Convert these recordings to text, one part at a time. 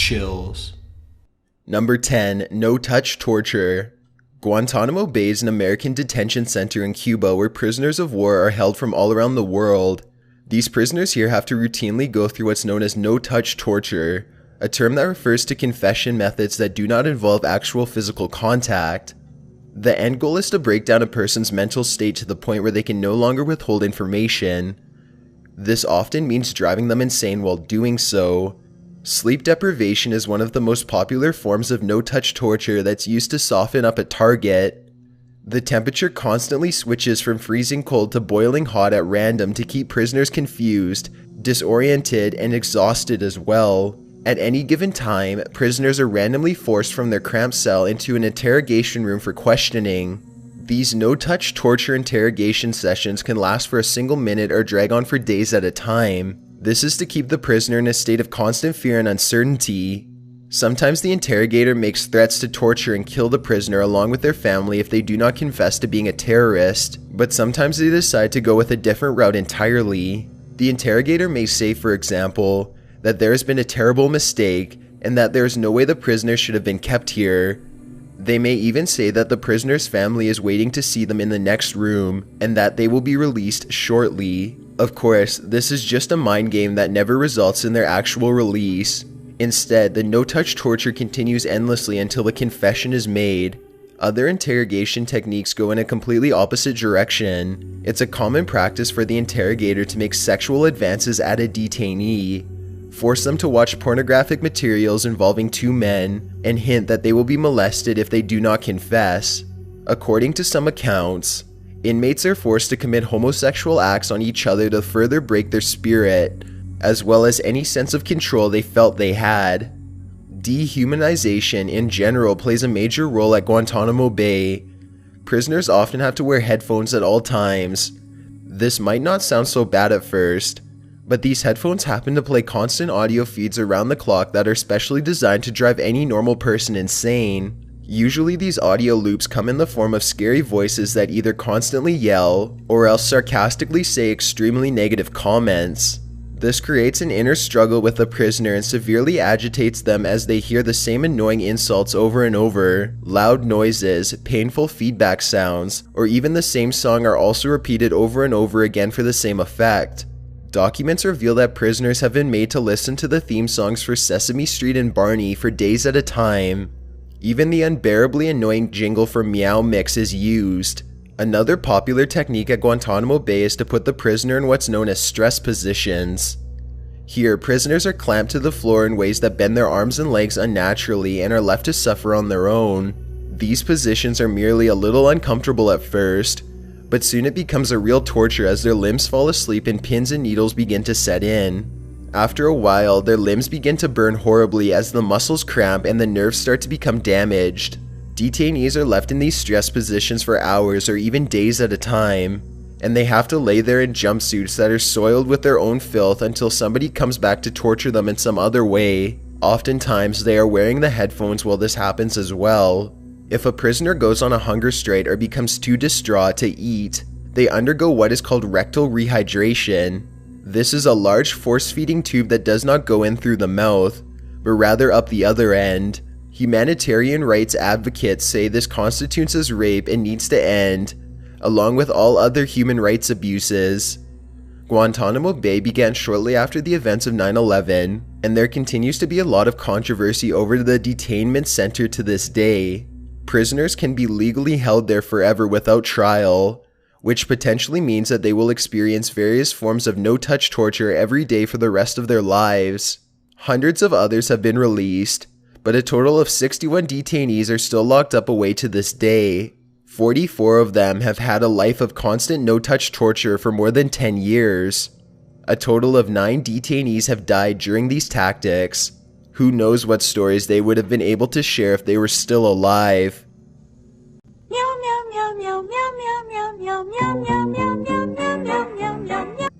chills. Number 10. No-touch torture. Guantanamo Bay is an American detention center in Cuba where prisoners of war are held from all around the world. These prisoners here have to routinely go through what's known as no-touch torture, a term that refers to confession methods that do not involve actual physical contact. The end goal is to break down a person's mental state to the point where they can no longer withhold information. This often means driving them insane while doing so. Sleep deprivation is one of the most popular forms of no-touch torture that's used to soften up a target. The temperature constantly switches from freezing cold to boiling hot at random to keep prisoners confused, disoriented, and exhausted as well. At any given time, prisoners are randomly forced from their cramped cell into an interrogation room for questioning. These no-touch torture interrogation sessions can last for a single minute or drag on for days at a time. This is to keep the prisoner in a state of constant fear and uncertainty. Sometimes the interrogator makes threats to torture and kill the prisoner along with their family if they do not confess to being a terrorist, but sometimes they decide to go with a different route entirely. The interrogator may say, for example, that there has been a terrible mistake and that there is no way the prisoner should have been kept here. They may even say that the prisoner's family is waiting to see them in the next room and that they will be released shortly. Of course, this is just a mind game that never results in their actual release. Instead, the no-touch torture continues endlessly until the confession is made. Other interrogation techniques go in a completely opposite direction. It's a common practice for the interrogator to make sexual advances at a detainee, force them to watch pornographic materials involving two men, and hint that they will be molested if they do not confess. According to some accounts, inmates are forced to commit homosexual acts on each other to further break their spirit, as well as any sense of control they felt they had. Dehumanization in general plays a major role at Guantanamo Bay. Prisoners often have to wear headphones at all times. This might not sound so bad at first, but these headphones happen to play constant audio feeds around the clock that are specially designed to drive any normal person insane. Usually these audio loops come in the form of scary voices that either constantly yell or else sarcastically say extremely negative comments. This creates an inner struggle with the prisoner and severely agitates them as they hear the same annoying insults over and over. Loud noises, painful feedback sounds, or even the same song are also repeated over and over again for the same effect. Documents reveal that prisoners have been made to listen to the theme songs for Sesame Street and Barney for days at a time. Even the unbearably annoying jingle from Meow Mix is used. Another popular technique at Guantanamo Bay is to put the prisoner in what's known as stress positions. Here, prisoners are clamped to the floor in ways that bend their arms and legs unnaturally and are left to suffer on their own. These positions are merely a little uncomfortable at first, but soon it becomes a real torture as their limbs fall asleep and pins and needles begin to set in. After a while, their limbs begin to burn horribly as the muscles cramp and the nerves start to become damaged. Detainees are left in these stress positions for hours or even days at a time, and they have to lay there in jumpsuits that are soiled with their own filth until somebody comes back to torture them in some other way. Oftentimes, they are wearing the headphones while this happens as well. If a prisoner goes on a hunger strike or becomes too distraught to eat, they undergo what is called rectal rehydration. This is a large force-feeding tube that does not go in through the mouth, but rather up the other end. Humanitarian rights advocates say this constitutes as rape and needs to end, along with all other human rights abuses. Guantanamo Bay began shortly after the events of 9/11, and there continues to be a lot of controversy over the detainment center to this day. Prisoners can be legally held there forever without trial, which potentially means that they will experience various forms of no-touch torture every day for the rest of their lives. Hundreds of others have been released, but a total of 61 detainees are still locked up away to this day. 44 of them have had a life of constant no-touch torture for more than 10 years. A total of 9 detainees have died during these tactics. Who knows what stories they would have been able to share if they were still alive.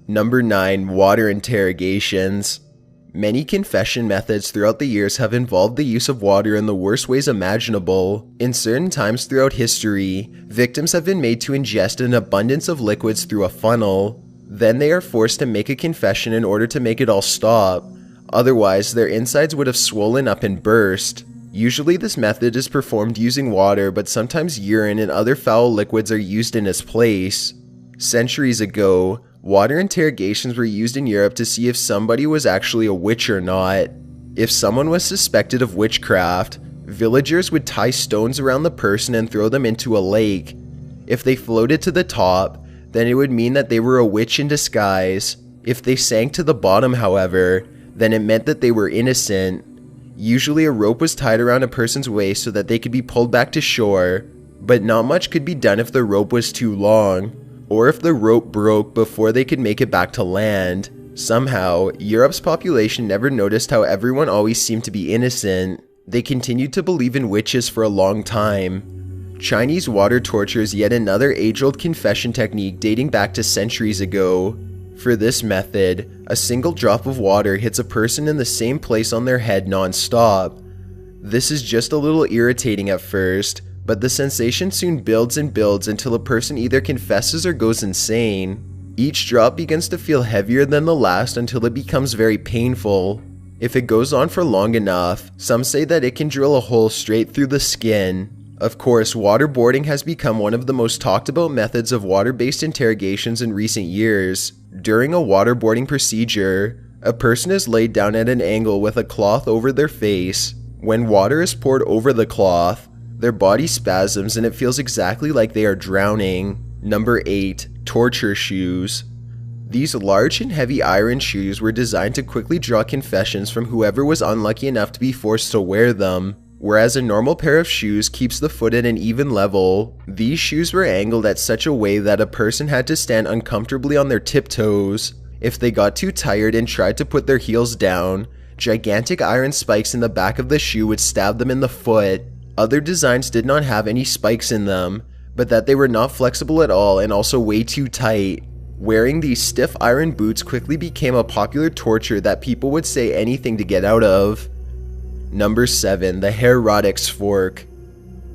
Number 9. Water interrogations. Many confession methods throughout the years have involved the use of water in the worst ways imaginable. In certain times throughout history, victims have been made to ingest an abundance of liquids through a funnel. Then they are forced to make a confession in order to make it all stop. otherwise their insides would have swollen up and burst. Usually this method is performed using water, but sometimes urine and other foul liquids are used in its place. Centuries ago, water interrogations were used in Europe to see if somebody was actually a witch or not. If someone was suspected of witchcraft, villagers would tie stones around the person and throw them into a lake. If they floated to the top, then it would mean that they were a witch in disguise. If they sank to the bottom, however, then it meant that they were innocent. Usually a rope was tied around a person's waist so that they could be pulled back to shore, but not much could be done if the rope was too long, or if the rope broke before they could make it back to land. Somehow, Europe's population never noticed how everyone always seemed to be innocent. They continued to believe in witches for a long time. Chinese water torture is yet another age-old confession technique dating back to centuries ago. For this method, a single drop of water hits a person in the same place on their head non-stop. This is just a little irritating at first, but the sensation soon builds and builds until a person either confesses or goes insane. Each drop begins to feel heavier than the last until it becomes very painful. If it goes on for long enough, some say that it can drill a hole straight through the skin. Of course, waterboarding has become one of the most talked about methods of water-based interrogations in recent years. During a waterboarding procedure, a person is laid down at an angle with a cloth over their face. When water is poured over the cloth, their body spasms and it feels exactly like they are drowning. Number 8. Torture shoes. These large and heavy iron shoes were designed to quickly draw confessions from whoever was unlucky enough to be forced to wear them. Whereas a normal pair of shoes keeps the foot at an even level, these shoes were angled at such a way that a person had to stand uncomfortably on their tiptoes. If they got too tired and tried to put their heels down, gigantic iron spikes in the back of the shoe would stab them in the foot. Other designs did not have any spikes in them, but that they were not flexible at all and also way too tight. Wearing these stiff iron boots quickly became a popular torture that people would say anything to get out of. Number 7. The Herodox Fork.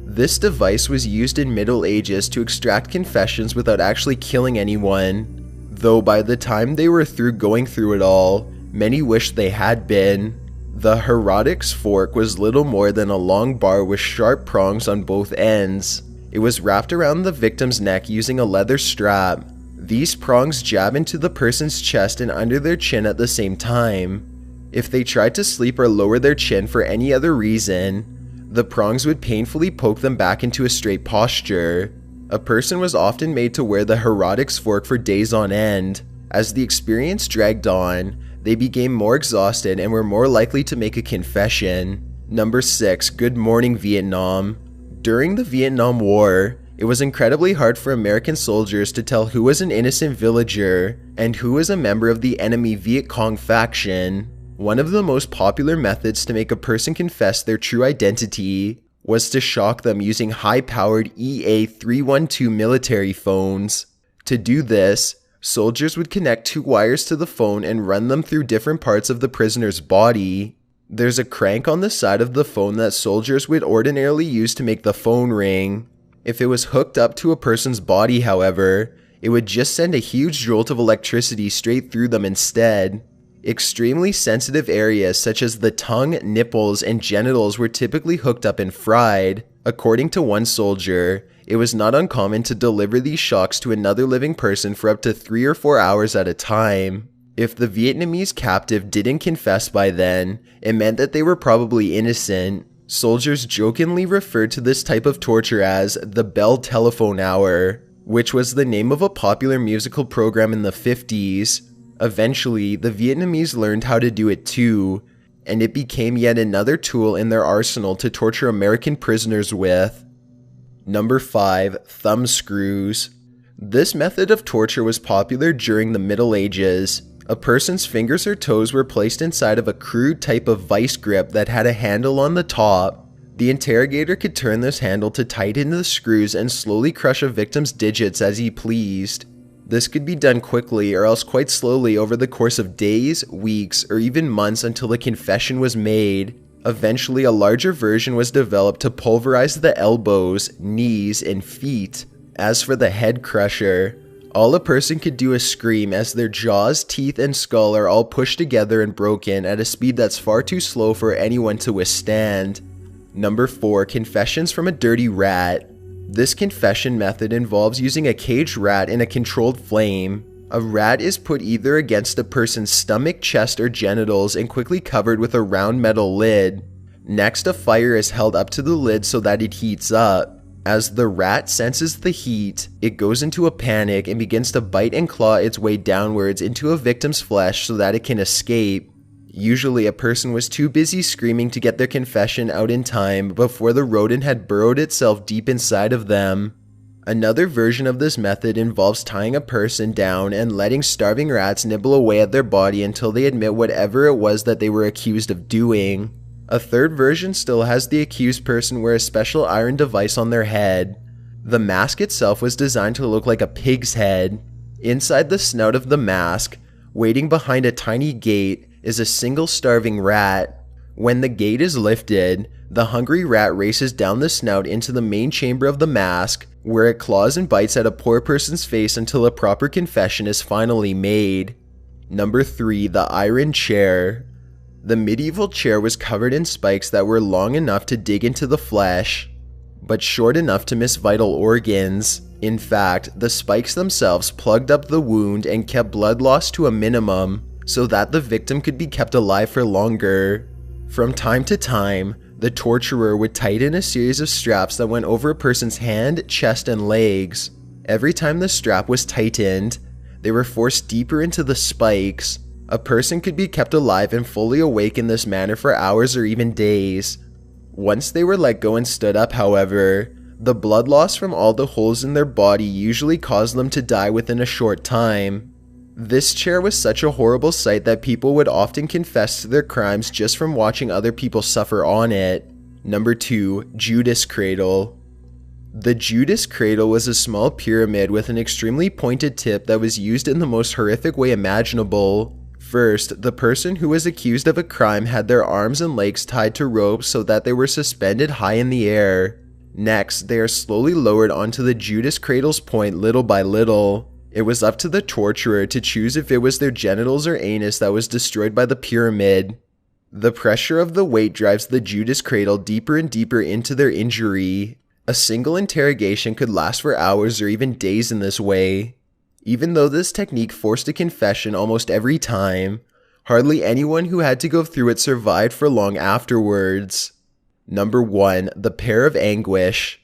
This device was used in Middle Ages to extract confessions without actually killing anyone, though by the time they were through going through it all, many wished they had been. The Herodox Fork was little more than a long bar with sharp prongs on both ends. It was wrapped around the victim's neck using a leather strap. These prongs jab into the person's chest and under their chin at the same time. If they tried to sleep or lower their chin for any other reason, the prongs would painfully poke them back into a straight posture. A person was often made to wear the Herodox Fork for days on end. As the experience dragged on, they became more exhausted and were more likely to make a confession. Number 6. Good Morning Vietnam. During the Vietnam War, it was incredibly hard for American soldiers to tell who was an innocent villager and who was a member of the enemy Viet Cong faction. One of the most popular methods to make a person confess their true identity was to shock them using high-powered EA-312 military phones. To do this, soldiers would connect 2 wires to the phone and run them through different parts of the prisoner's body. There's a crank on the side of the phone that soldiers would ordinarily use to make the phone ring. If it was hooked up to a person's body, however, it would just send a huge jolt of electricity straight through them instead. Extremely sensitive areas such as the tongue, nipples, and genitals were typically hooked up and fried. According to one soldier, it was not uncommon to deliver these shocks to another living person for up to 3 or 4 hours at a time. If the Vietnamese captive didn't confess by then, it meant that they were probably innocent. Soldiers jokingly referred to this type of torture as the Bell Telephone Hour, which was the name of a popular musical program in the 50s. Eventually, the Vietnamese learned how to do it too, and it became yet another tool in their arsenal to torture American prisoners with. Number 5. Thumb screws. This method of torture was popular during the Middle Ages. A person's fingers or toes were placed inside of a crude type of vice grip that had a handle on the top. The interrogator could turn this handle to tighten the screws and slowly crush a victim's digits as he pleased. This could be done quickly or else quite slowly over the course of days, weeks, or even months until the confession was made. Eventually, a larger version was developed to pulverize the elbows, knees, and feet. As for the head crusher, All a person could do is scream as their jaws, teeth, and skull are all pushed together and broken at a speed that's far too slow for anyone to withstand. Number 4. Confessions from a dirty rat. This confession method involves using a caged rat in a controlled flame. A rat is put either against a person's stomach, chest, or genitals and quickly covered with a round metal lid. Next, a fire is held up to the lid so that it heats up. As the rat senses the heat, it goes into a panic and begins to bite and claw its way downwards into a victim's flesh so that it can escape. Usually, a person was too busy screaming to get their confession out in time before the rodent had burrowed itself deep inside of them. Another version of this method involves tying a person down and letting starving rats nibble away at their body until they admit whatever it was that they were accused of doing. A third version still has the accused person wear a special iron device on their head. The mask itself was designed to look like a pig's head. Inside the snout of the mask, waiting behind a tiny gate, is a single starving rat. When the gate is lifted, the hungry rat races down the snout into the main chamber of the mask, where it claws and bites at a poor person's face until a proper confession is finally made. Number 3. The iron chair. The medieval chair was covered in spikes that were long enough to dig into the flesh, but short enough to miss vital organs. In fact, the spikes themselves plugged up the wound and kept blood loss to a minimum, so that the victim could be kept alive for longer. From time to time, the torturer would tighten a series of straps that went over a person's hand, chest, and legs. Every time the strap was tightened, they were forced deeper into the spikes. A person could be kept alive and fully awake in this manner for hours or even days. Once they were let go and stood up, however, the blood loss from all the holes in their body usually caused them to die within a short time. This chair was such a horrible sight that people would often confess to their crimes just from watching other people suffer on it. Number 2. Judas Cradle. The Judas Cradle was a small pyramid with an extremely pointed tip that was used in the most horrific way imaginable. First, the person who was accused of a crime had their arms and legs tied to ropes so that they were suspended high in the air. Next, they are slowly lowered onto the Judas Cradle's point little by little. It was up to the torturer to choose if it was their genitals or anus that was destroyed by the pyramid. The pressure of the weight drives the Judas Cradle deeper and deeper into their injury. A single interrogation could last for hours or even days in this way. Even though this technique forced a confession almost every time, hardly anyone who had to go through it survived for long afterwards. Number 1. The Pear of Anguish.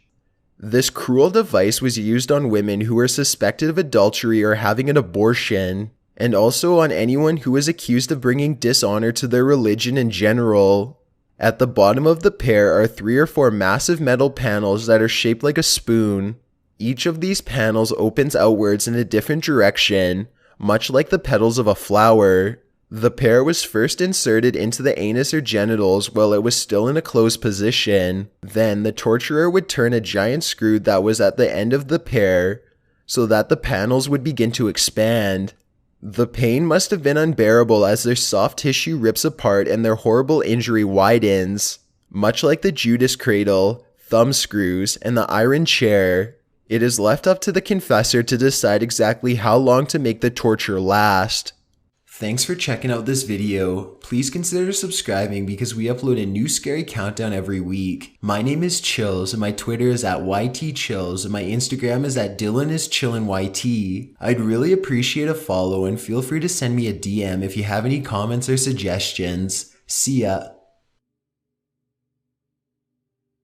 This cruel device was used on women who were suspected of adultery or having an abortion, and also on anyone who was accused of bringing dishonor to their religion in general. At the bottom of the pear are 3 or 4 massive metal panels that are shaped like a spoon. Each of these panels opens outwards in a different direction, much like the petals of a flower. The pear was first inserted into the anus or genitals while it was still in a closed position. Then the torturer would turn a giant screw that was at the end of the pear so that the panels would begin to expand. The pain must have been unbearable as their soft tissue rips apart and their horrible injury widens. Much like the Judas Cradle, thumb screws, and the iron chair, it is left up to the confessor to decide exactly how long to make the torture last. Thanks for checking out this video. Please consider subscribing because we upload a new scary countdown every week. My name is Chills and my Twitter is at YTChills and my Instagram is at DylanIsChillinYT. I'd really appreciate a follow and feel free to send me a DM if you have any comments or suggestions. See ya.